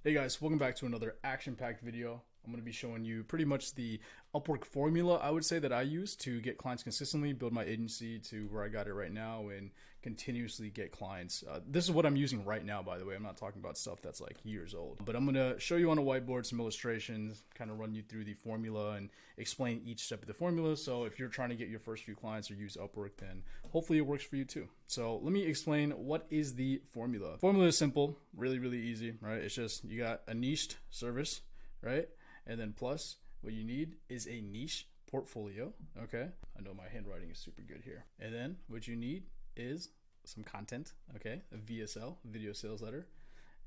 Hey guys, welcome back to another action-packed video. I'm going to be showing you pretty much the UpWork formula, I would say, that I use to get clients consistently, build my agency to where I got it right now, and continuously get clients. This is what I'm using right now, by the way. I'm not talking about stuff that's like years old. But I'm going to show you on a whiteboard some illustrations, kind of run you through the formula and explain each step of the formula. So if you're trying to get your first few clients or use UpWork, then hopefully it works for you too. So let me explain what is the formula. Formula is simple, really easy, right? It's just you got a niched service, right? And then plus what you need is a niche portfolio. Okay, I know my handwriting is super good here. And then what you need is some content. Okay, a VSL, video sales letter.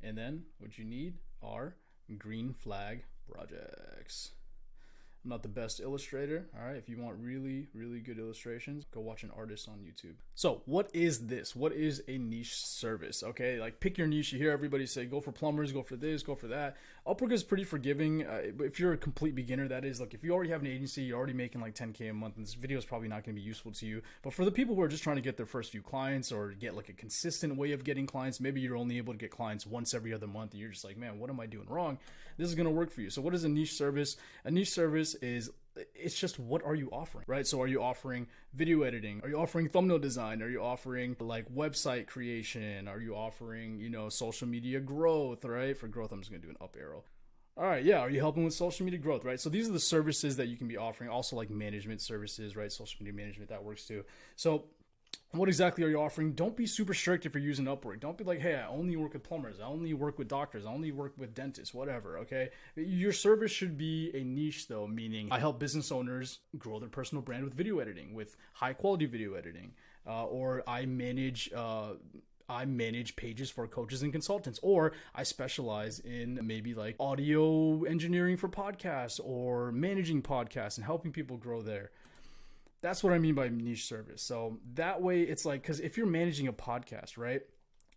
And then what you need are green flag projects. I'm not the best illustrator. All right, if you want really good illustrations, go watch an artist on YouTube. So what is this? What is a niche service? Okay, like pick your niche. You hear everybody say, go for plumbers, go for this, go for that. UpWork is pretty forgiving. If you're a complete beginner, that is, like if you already have an agency, you're already making like 10K a month, and this video is probably not going to be useful to you. But for the people who are just trying to get their first few clients or get like a consistent way of getting clients, maybe you're only able to get clients once every other month and you're just like, man, what am I doing wrong? This is going to work for you. So what is a niche service? A niche service is, it's just, what are you offering, right? So are you offering video editing? Are you offering thumbnail design? Are you offering like website creation? Are you offering, social media growth, right? For growth, I'm just gonna do an up arrow. All right, yeah, are you helping with social media growth, right? So these are the services that you can be offering. Also like management services, right? Social media management, that works too. So what exactly are you offering? Don't be super strict if you're using UpWork. Don't be like, hey, I only work with plumbers. I only work with doctors. I only work with dentists, whatever, okay? Your service should be a niche though, meaning I help business owners grow their personal brand with video editing, with high quality video editing, or I manage pages for coaches and consultants, or I specialize in maybe like audio engineering for podcasts or managing podcasts and helping people grow there. That's what I mean by niche service. So that way it's like, because if you're managing a podcast, right,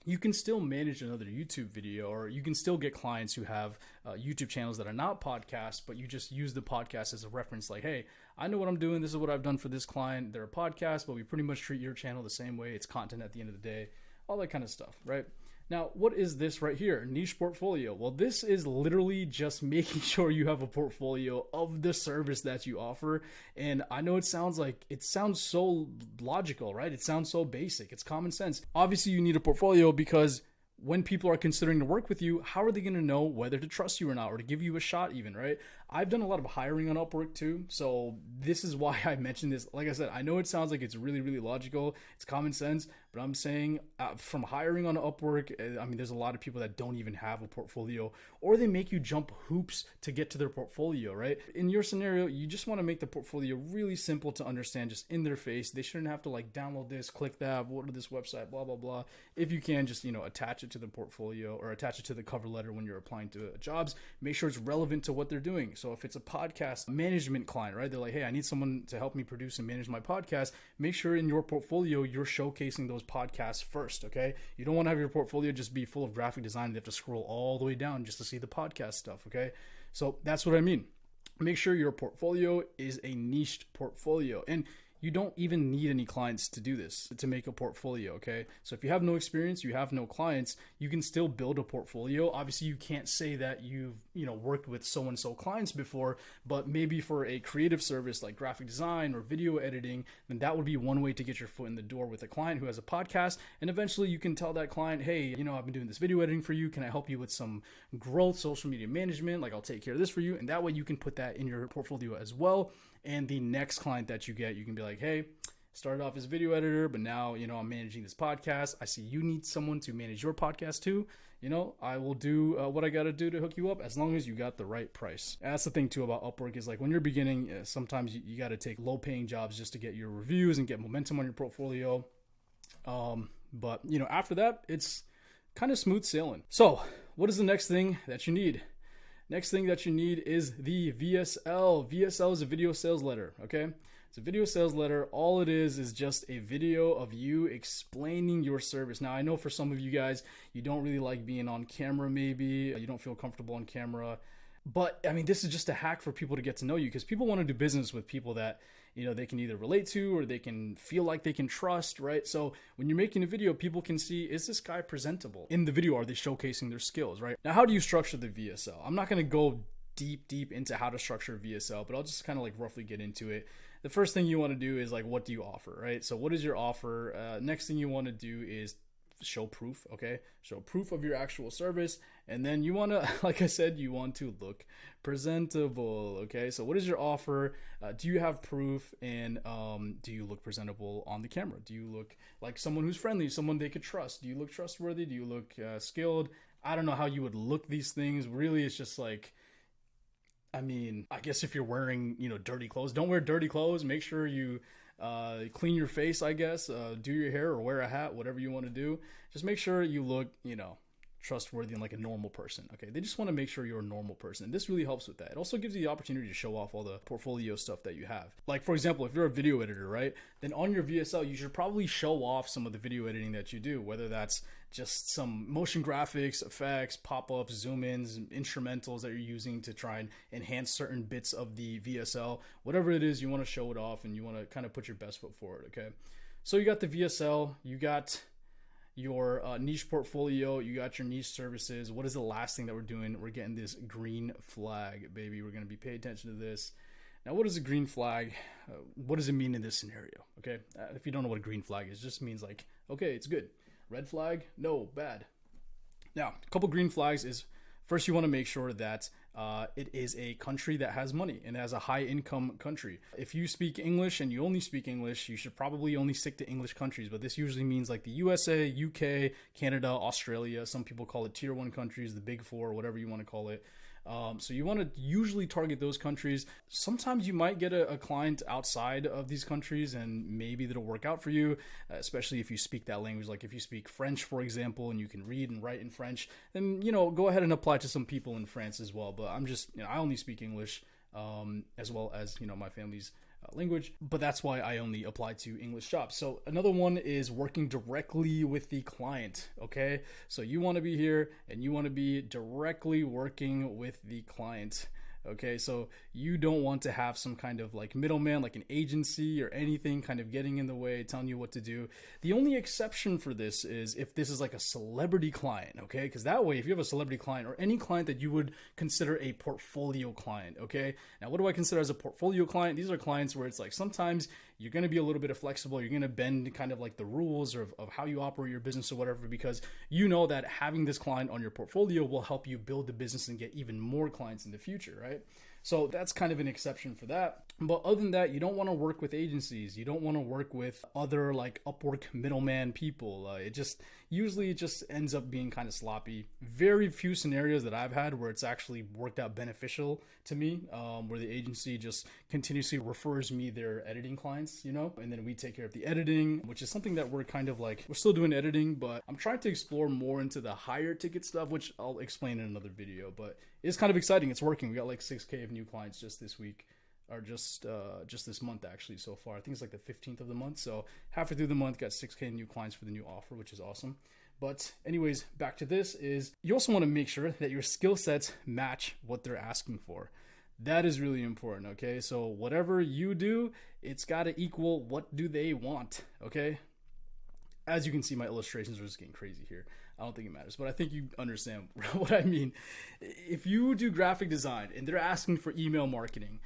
you can still manage another YouTube video, or you can still get clients who have YouTube channels that are not podcasts, but you just use the podcast as a reference. Like, hey, I know what I'm doing. This is what I've done for this client. They're a podcast, but we pretty much treat your channel the same way. It's content at the end of the day, all that kind of stuff, right? Now, what is this right here? Niche portfolio. Well, this is literally just making sure you have a portfolio of the service that you offer. And I know it sounds so logical, right? It sounds so basic. It's common sense. Obviously, you need a portfolio because when people are considering to work with you, how are they going to know whether to trust you or not, or to give you a shot even, right? I've done a lot of hiring on UpWork too, so this is why I mentioned this. Like I said, I know it sounds like it's really logical, it's common sense, but I'm saying from hiring on UpWork, I mean, there's a lot of people that don't even have a portfolio, or they make you jump hoops to get to their portfolio, right? In your scenario, you just want to make the portfolio really simple to understand, just in their face. They shouldn't have to like download this, click that, go to this website, blah, blah, blah. If you can, just, attach it to the portfolio or attach it to the cover letter when you're applying to jobs. Make sure it's relevant to what they're doing. So if it's a podcast management client, right, they're like, hey, I need someone to help me produce and manage my podcast. Make sure in your portfolio you're showcasing those podcasts first, okay? You don't want to have your portfolio just be full of graphic design. They have to scroll all the way down just to see the podcast stuff, okay? So that's what I mean. Make sure your portfolio is a niched portfolio. And you don't even need any clients to do this, to make a portfolio, okay? So if you have no experience, you have no clients, you can still build a portfolio. Obviously, you can't say that you've, worked with so-and-so clients before, but maybe for a creative service like graphic design or video editing, then that would be one way to get your foot in the door with a client who has a podcast. And eventually you can tell that client, hey, I've been doing this video editing for you. Can I help you with some growth, social media management? Like, I'll take care of this for you. And that way you can put that in your portfolio as well. And the next client that you get, you can be like, hey, started off as a video editor, but now, I'm managing this podcast. I see you need someone to manage your podcast too. I will do what I got to do to hook you up, as long as you got the right price. And that's the thing too about UpWork, is like when you're beginning, sometimes you got to take low paying jobs just to get your reviews and get momentum on your portfolio. But after that, it's kind of smooth sailing. So what is the next thing that you need? Next thing that you need is the VSL. VSL is a video sales letter, okay? It's a video sales letter. All it is just a video of you explaining your service. Now, I know for some of you guys, you don't really like being on camera maybe. You don't feel comfortable on camera. But, I mean, this is just a hack for people to get to know you, because people want to do business with people that, they can either relate to or they can feel like they can trust, right? So when you're making a video, people can see, is this guy presentable? In the video, are they showcasing their skills, right? Now, how do you structure the VSL? I'm not going to go deep into how to structure a VSL, but I'll just kind of like roughly get into it. The first thing you want to do is like, what do you offer, right? So what is your offer? Next thing you want to do is show proof, okay? Show proof of your actual service. And then you want to, like I said, you want to look presentable, okay? So what is your offer? Do you have proof? And do you look presentable on the camera? Do you look like someone who's friendly, someone they could trust? Do you look trustworthy? Do you look skilled? I don't know how you would look these things. Really, it's just like, I mean, I guess if you're wearing, dirty clothes, don't wear dirty clothes. Make sure you clean your face, I guess, do your hair or wear a hat, whatever you want to do. Just make sure you look, trustworthy and like a normal person. Okay. They just want to make sure you're a normal person. And this really helps with that. It also gives you the opportunity to show off all the portfolio stuff that you have. Like, for example, if you're a video editor, right, then on your VSL, you should probably show off some of the video editing that you do, whether that's just some motion graphics, effects, pop-ups, zoom-ins, instrumentals that you're using to try and enhance certain bits of the VSL. Whatever it is, you want to show it off and you want to kind of put your best foot forward, okay? So you got the VSL, you got your niche portfolio, you got your niche services. What is the last thing that we're doing? We're getting this green flag, baby. We're going to be paying attention to this. Now, what is a green flag? What does it mean in this scenario? Okay, if you don't know what a green flag is, it just means like, okay, it's good. Red flag, no, bad. Now, a couple green flags is, first you want to make sure that it is a country that has money and has a high income country. If you speak English and you only speak English, you should probably only stick to English countries, but this usually means like the USA, UK, Canada, Australia. Some people call it tier 1 countries, the big 4, whatever you want to call it. So you want to usually target those countries. Sometimes you might get a client outside of these countries and maybe that'll work out for you, especially if you speak that language. Like if you speak French, for example, and you can read and write in French, then, go ahead and apply to some people in France as well. But I'm just, I only speak English, as well as, my family's language, but that's why I only apply to English jobs. So another one is working directly with the client. Okay, so you want to be here and you want to be directly working with the client. Okay, so you don't want to have some kind of like middleman, like an agency or anything kind of getting in the way, telling you what to do. The only exception for this is if this is like a celebrity client, okay? Because that way, if you have a celebrity client or any client that you would consider a portfolio client, okay? Now, what do I consider as a portfolio client? These are clients where it's like sometimes you're going to be a little bit flexible. You're going to bend kind of like the rules of how you operate your business or whatever, because you know that having this client on your portfolio will help you build the business and get even more clients in the future, right? So that's kind of an exception for that. But other than that, you don't want to work with agencies. You don't want to work with other like Upwork middleman people. It just usually ends up being kind of sloppy. Very few scenarios that I've had where it's actually worked out beneficial to me, where the agency just continuously refers me their editing clients, and then we take care of the editing, which is something that we're kind of like, we're still doing editing, but I'm trying to explore more into the higher ticket stuff, which I'll explain in another video. But it's kind of exciting. It's working. We got like 6K of new clients just this week, or just this month actually so far. I think it's like the 15th of the month. So halfway through the month, got 6K new clients for the new offer, which is awesome. But anyways, back to this is you also want to make sure that your skill sets match what they're asking for. That is really important, okay? So whatever you do, it's got to equal what do they want, okay? As you can see, my illustrations are just getting crazy here. I don't think it matters, but I think you understand what I mean. If you do graphic design and they're asking for email marketing,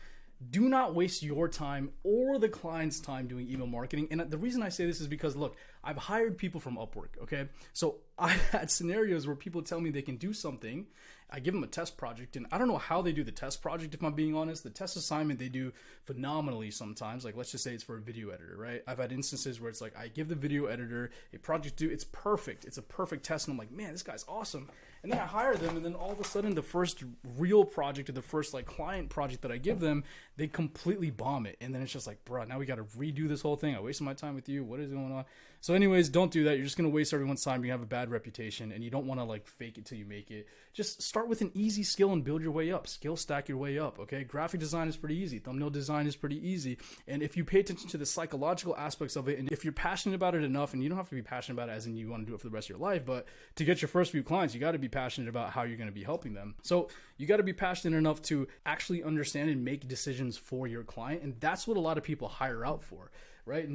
do not waste your time or the client's time doing email marketing. And the reason I say this is because, look, I've hired people from Upwork, okay? So I've had scenarios where people tell me they can do something. I give them a test project, and I don't know how they do the test project, if I'm being honest. The test assignment, they do phenomenally sometimes. Like, let's just say it's for a video editor, right? I've had instances where it's like, I give the video editor a project to do. It's perfect. It's a perfect test, and I'm like, man, this guy's awesome. And then I hire them, and then all of a sudden, the first real project or the first like client project that I give them, they completely bomb it. And then it's just like, bro, now we got to redo this whole thing. I wasted my time with you. What is going on? So anyways, don't do that. You're just going to waste everyone's time. You have a bad reputation, and you don't want to like fake it till you make it. Just start start with an easy skill and build your way up. Skill stack your way up, okay? Graphic design is pretty easy. Thumbnail design is pretty easy. And if you pay attention to the psychological aspects of it, and if you're passionate about it enough, and you don't have to be passionate about it as in you want to do it for the rest of your life, but to get your first few clients, you got to be passionate about how you're going to be helping them. So you got to be passionate enough to actually understand and make decisions for your client. And that's what a lot of people hire out for, right?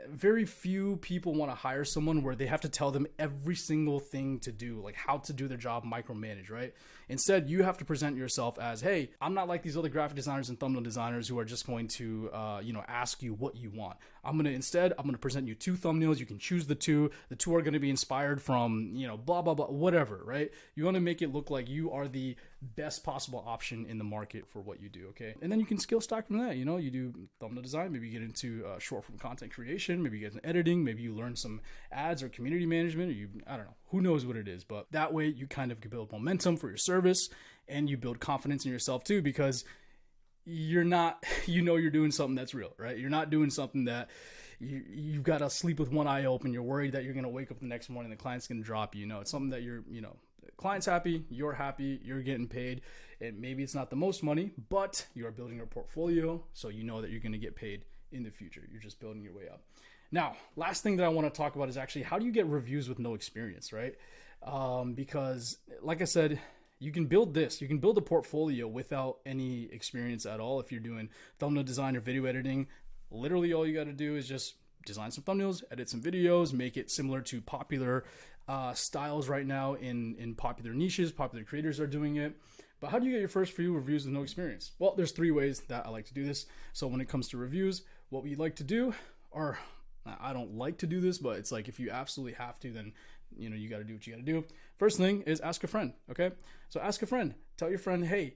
Very few people want to hire someone where they have to tell them every single thing to do, like how to do their job, micromanage, right? Instead, you have to present yourself as, hey, I'm not like these other graphic designers and thumbnail designers who are just going to, ask you what you want. I'm going to present you 2 thumbnails. You can choose the 2. The 2 are going to be inspired from, blah, blah, blah, whatever, right? You want to make it look like you are the best possible option in the market for what you do, okay? And then you can skill stack from that. You do thumbnail design, maybe you get into short form content creation, maybe you get into editing, maybe you learn some ads or community management, or I don't know, who knows what it is, but that way you kind of can build momentum for your service and you build confidence in yourself too, because you're not, you're doing something that's real, right? You're not doing something that you've got to sleep with one eye open. You're worried that you're going to wake up the next morning, the client's going to drop you. It's something that the client's happy, you're getting paid. And maybe it's not the most money, but you're building your portfolio. So you know that you're going to get paid in the future. You're just building your way up. Now, last thing that I want to talk about is actually how do you get reviews with no experience, right? Because like I said, you can build a portfolio without any experience at all. If you're doing thumbnail design or video editing, literally all you got to do is just design some thumbnails, edit some videos, make it similar to popular styles right now in popular niches. Popular creators are doing it. But how do you get your first few reviews with no experience? Well, there's 3 ways that I like to do this. So when it comes to reviews, what we like to do, or I don't like to do this, but it's like if you absolutely have to, then you got to do what you got to do. First thing is ask a friend, okay? So ask a friend. Tell your friend, hey,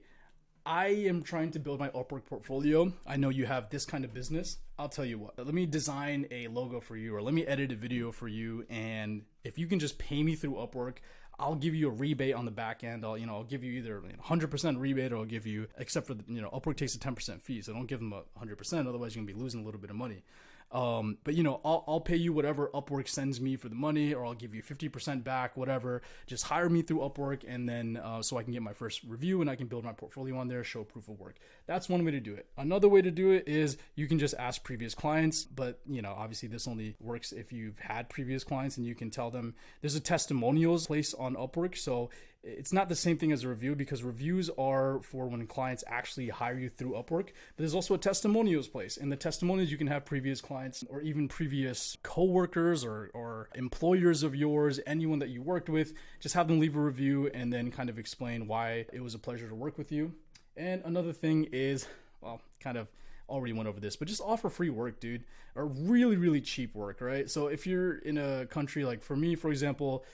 I am trying to build my Upwork portfolio. I know you have this kind of business. I'll tell you what, let me design a logo for you, or let me edit a video for you. And if you can just pay me through Upwork, I'll give you a rebate on the back end. I'll give you either 100% rebate, or I'll give you, except for Upwork takes a 10% fee. So don't give them 100%. Otherwise you're gonna be losing a little bit of money. But I'll pay you whatever Upwork sends me for the money, or I'll give you 50% back, whatever. Just hire me through Upwork, and then so I can get my first review and I can build my portfolio on there, show proof of work. That's one way to do it. Another way to do it is you can just ask previous clients, but obviously this only works if you've had previous clients, and you can tell them there's a testimonials place on Upwork. So it's not the same thing as a review, because reviews are for when clients actually hire you through Upwork. But there's also a testimonials place. In the testimonials, you can have previous clients or even previous coworkers or employers of yours, anyone that you worked with, just have them leave a review and then kind of explain why it was a pleasure to work with you. And another thing is, well, kind of already went over this, but just offer free work, dude, or really, really cheap work, right? So if you're in a country like, for me, for example,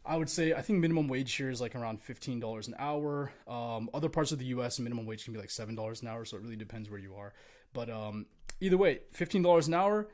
I would say, I think minimum wage here is like around $15 an hour. Other parts of the US, minimum wage can be like $7 an hour. So it really depends where you are. But either way, $15 an hour,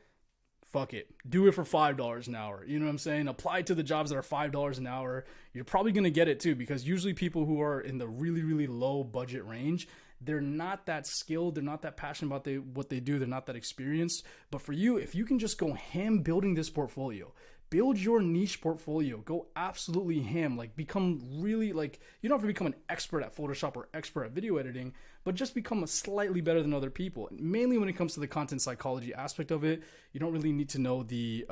fuck it. Do it for $5 an hour. You know what I'm saying? Apply to the jobs that are $5 an hour. You're probably going to get it too, because usually people who are in the really, really low budget range, they're not that skilled. They're not that passionate about what they do. They're not that experienced. But for you, if you can just go ham building this portfolio, build your niche portfolio, go absolutely ham, become really, you don't have to become an expert at Photoshop or expert at video editing, but just become slightly better than other people. And mainly when it comes to the content psychology aspect of it, you don't really need to know the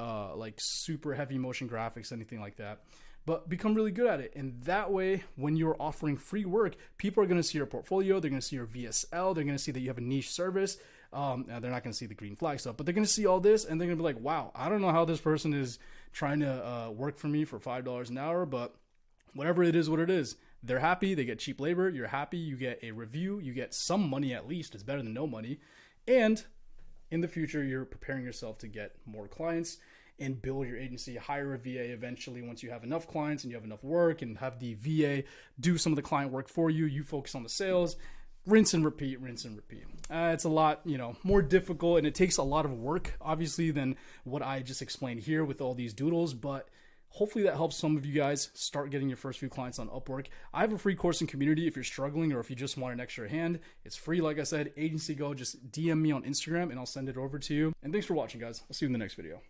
super heavy motion graphics, anything like that, but become really good at it. And that way, when you're offering free work, people are going to see your portfolio, they're going to see your VSL, they're going to see that you have a niche service. Now they're not going to see the green flag stuff, but they're going to see all this, and they're going to be like, wow, I don't know how this person is trying to work for me for $5 an hour, but whatever it is, what it is. They're happy. They get cheap labor. You're happy. You get a review. You get some money at least. It's better than no money. And in the future, you're preparing yourself to get more clients and build your agency, hire a VA eventually once you have enough clients and you have enough work, and have the VA do some of the client work for you. You focus on the sales. Rinse and repeat, rinse and repeat. It's a lot, more difficult, and it takes a lot of work, obviously, than what I just explained here with all these doodles, but hopefully that helps some of you guys start getting your first few clients on Upwork. I have a free course and community if you're struggling, or if you just want an extra hand. It's free, like I said, Agency Go. Just DM me on Instagram and I'll send it over to you. And thanks for watching, guys. I'll see you in the next video.